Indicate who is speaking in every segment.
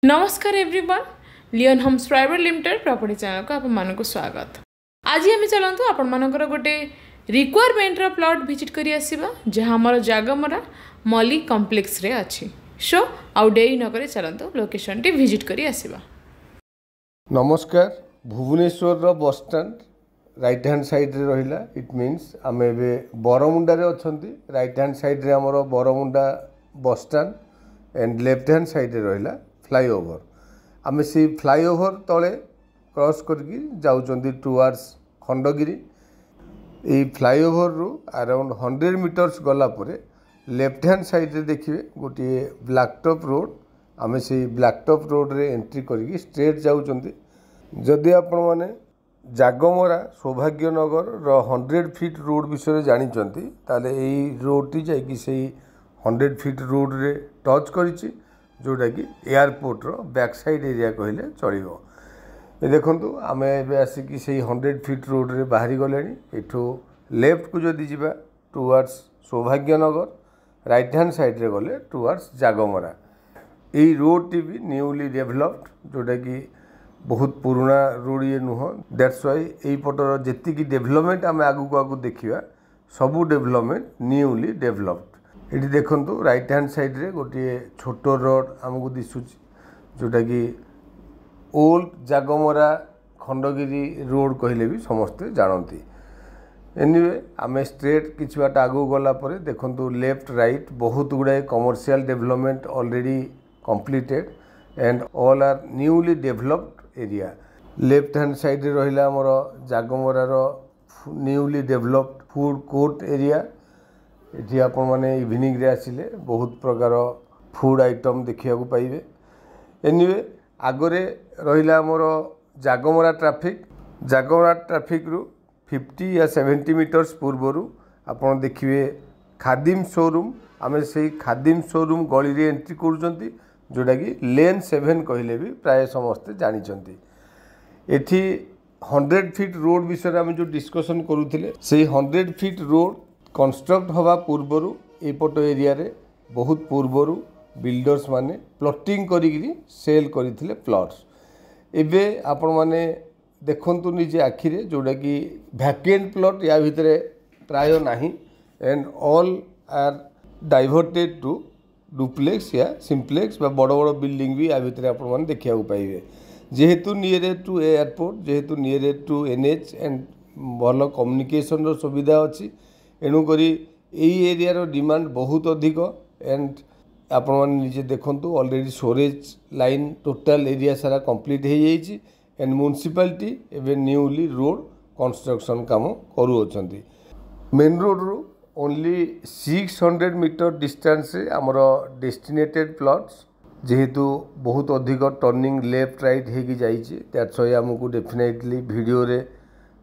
Speaker 1: नमस्कार everyone, Lion Homes private limited property channel को आपको स्वागत। आज आम चलतु आपंकर गोटे रिक्वायरमेंट प्लॉट विजिट करी आसीबा जहाँ आमर जागमरा मल्ली कॉम्प्लेक्स रे अच्छी। सो आउ डेरी नक चलतु लोकेशन टी विजिट करी आसीबा।
Speaker 2: नमस्कार। Bhubaneswar bus stand right hand side रे रहिला। इट मीन्स आम ए बरमुंडा रे अछंती। राइट हैंड साइड रे आमर Bermuda bus stand and left hand side रे रहिला फ्लाईओवर। आम से फ्लाईओवर तले क्रॉस करके जाउचंदी टुवर्ड्स खंडगिरी। ये फ्लाईओवर रु अराउंड 100 मीटर्स गला परे लेफ्ट हैंड साइड रे देखिए गोटे ब्लैकटॉप रोड। आम से ब्लैकटॉप रोड रे एंट्री करके स्ट्रेट जाउचंदी। जदि आपण माने जागमरा सौभाग्यनगर 100 फीट रोड विषय जानिचंती ताले एई रोड टी जाई कि सेई 100 फीट रोड रे टच करिछि, जोटा कि एयरपोर्ट रो बैक साइड एरिया कहले चलिबो। ये देखंतु आमे एबे आसिकी सेई 100 फीट रोड रे बाहरी गलेनी। एठो लेफ्ट को जदि जिबा towards Saubhagyanagar, right hand side रे गले टुवर्ड्स जागमरा। एई रोड टी भी न्यूली डेवलप्ड, जोटा कि बहुत पुराना रोड ये नुह। दैट्स व्हाई एई पटर जेतिकी डेवलपमेंट आमे आगु देखिबा सबु डेवलपमेंट न्यूली डेवलप्ड। ये देखंतु राइट हैंड साइड रे गोटे छोटो रोड आमको दिशुची, जोटा कि ओल्ड जागमरा खंडगिरी रोड कहले भी समस्ते जानती। एनीवे आमे स्ट्रेट किछि बाट आगु गला परे देखंतु लेफ्ट राइट बहुत गुड़ाए commercial development already completed and all are newly developed area. Left hand side रे रहिला हमर जागमरा रो newly developed food court area. ये आपण मैंने इवनिंग रे आसिले बहुत प्रकार फूड आइटम देखा पाइबे। एनीवे आगरे रहिला हमर जागमरा ट्रैफिक रु 50 या 70 मीटर्स पूर्वर आपण देखिए खादिम शोरूम। आमे से खादिम शोरूम गली रे एंट्री करूचंती, जोटा कि लेन 7 कहले भी प्राय समस्ते जानिचंती। एठी 100 फीट रोड विषय आम जो डिस्कसन करूथिले, से 100 फीट रोड कंस्ट्रक्ट हवा पूर्वर एपट एरिया रे बहुत पूर्वर बिल्डर्स माने प्लॉटिंग करी सेल करथिले प्लॉट्स। एबे आपण माने देखंतु निजे आखिरे, जोटा कि वैकेंट प्लॉट या भितरे प्राय नाही and all are diverted to duplex या सिंप्लेक्स बा बड़ बड़ बिल्डिंग भी या भितरे आपण माने देखिया पाइबे। जेहेतु नियरेस्ट टू एयरपोर्ट, जेहेतु नियरेस्ट टू एनएच एंड भल कम्युनिकेशन रो सुविधा अछि, एणुकरी यही एरिया डिमांड बहुत अधिक। एंड आपण मैंने निजे देखंतु already storage line total area सारा कंप्लीट हो जाइए एंड म्युनिसिपालिटी एवं न्यूली रोड कंस्ट्रक्शन काम करूछंती। मेन रोड रू ओनली 600 मीटर डिस्टेंस रे हमर डेस्टिनेटेड प्लॉट्स, जेहेतु बहुत अधिक टर्निंग लेफ्ट राइट होगी जाइए। दैट्स व्हाई हमको डेफिनेटली वीडियो रे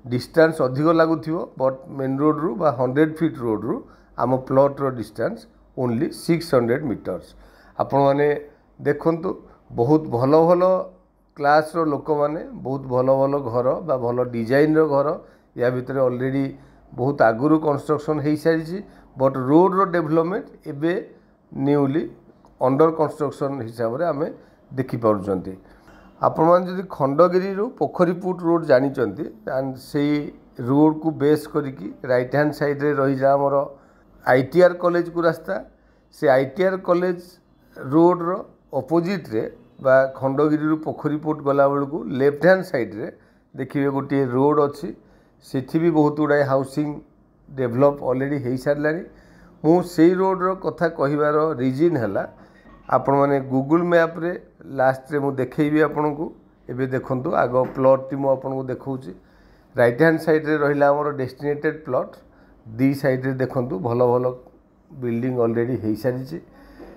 Speaker 2: डिस्टेंस अधिक लगुथिबो, बट मेन रोड रू बा 100 फीट रोड रू आम प्लॉट रो डिस्टेंस ओनली 600 मीटर्स। आपण माने देखंतु बहुत भल भल क्लास रो लोक माने बहुत भल भल घर बा भल डिजाइन रो घर या भितर ऑलरेडी बहुत आगुरु कंस्ट्रक्शन हो सारी, बट रोड रो डेवलपमेंट एबे न्यूली अंडर कंस्ट्रक्शन हिसाब रे आमे देखि पारुचंती। आपण मान जदि खंडगिरी रू पोखरीपुट रोड जानिचंती एंड से रोड को बेस करिकी राइट हैंड साइड रे रही जा हमर आईटीआर कॉलेज को रास्ता। से आईटीआर कॉलेज रोड रो ऑपोजिट रे बा खंडगिरी रू पोखरीपुट गला बेल को लेफ्ट हैंड साइड रे देखिए गोटे रोड अच्छी। सेठी भी बहुत गुड़ाए हाउसिंग डेवलप ऑलरेडी हो सारानी। मु से रोड रो कथा कहिबार रीजन हैला, आपण माने गूगल मैप रे लास्ट रे मु देखैबी आपन को। एबे देखंतु आगो प्लॉट टी मु आपन को देखौची। राइट हैंड साइड रे रहिला हमर डेस्टिनेटेड प्लॉट, दी साइड रे देखंतु भलो भलो बिल्डिंग ऑलरेडी हो सारी।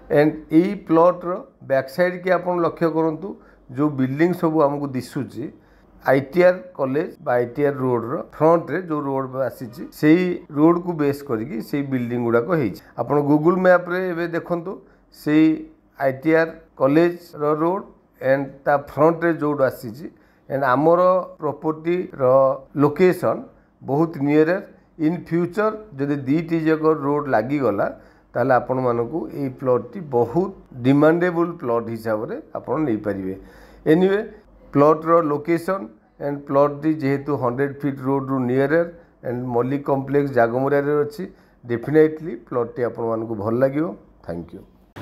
Speaker 2: एंड एई प्लॉट रो बैक साइड के आपन लक्ष्य करंतु, जो बिल्डिंग सब हमको दिसुची आईटीआर कॉलेज बा आईटीआर रोड रो फ्रंट रे जो रोड आसीची सेही रोड को बेस करिकी सेही बिल्डिंग गुडा को हेछि। आपन गूगल मैप रे एबे देखंतु सेही आईटीआर कॉलेज रो रोड एंड ता फ्रंट रे जोड आसीची एंड आमर प्रॉपर्टी रो लोकेशन बहुत नियर। इन फ्यूचर जदि दीटी जक रोड लगी गला ताले आपण मानकू ए प्लॉट टी बहुत डिमांडेबल प्लॉट हिसाब से आपण नहीं पारिबे। एनीवे प्लॉट रो लोकेशन एंड प्लॉट टी जेहेतु 100 फीट रोड रु nearer and Mallick complex Jagamara रे अछि डेफिनेटली प्लॉट टी आपण मानकू भल लागियो। Thank you.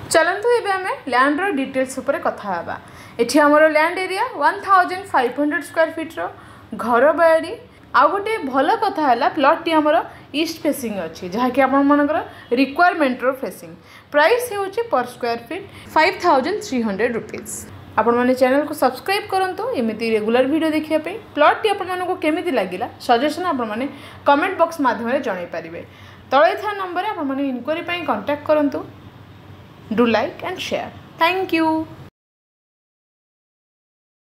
Speaker 1: चलतु एबे आमे लैंड रो डिटेल्स ऊपर कथा हबा। एठी हमरो लैंड एरिया 1500 स्क्वायर फीट रो घर बाड़ी आ गोटे भल कथा है प्लॉट टी आमर ईस्ट फेसिंग अच्छी जहाँ कि आपर रिक्वायरमेंट रो फेसिंग प्राइस होची पर स्क्वायर फीट 5300 रुपीज। आपण माने चैनल को सब्सक्राइब करंतु एमिति रेगुलर वीडियो देखिया पे। प्लॉट टी आपण मानको केमिति लागिला सजेशन आपण माने कमेंट बॉक्स माध्यम रे जणाई परिबे। तळे था नंबर आपण माने इनक्वायरी पई कांटेक्ट करंतु। Do like and share. Thank you.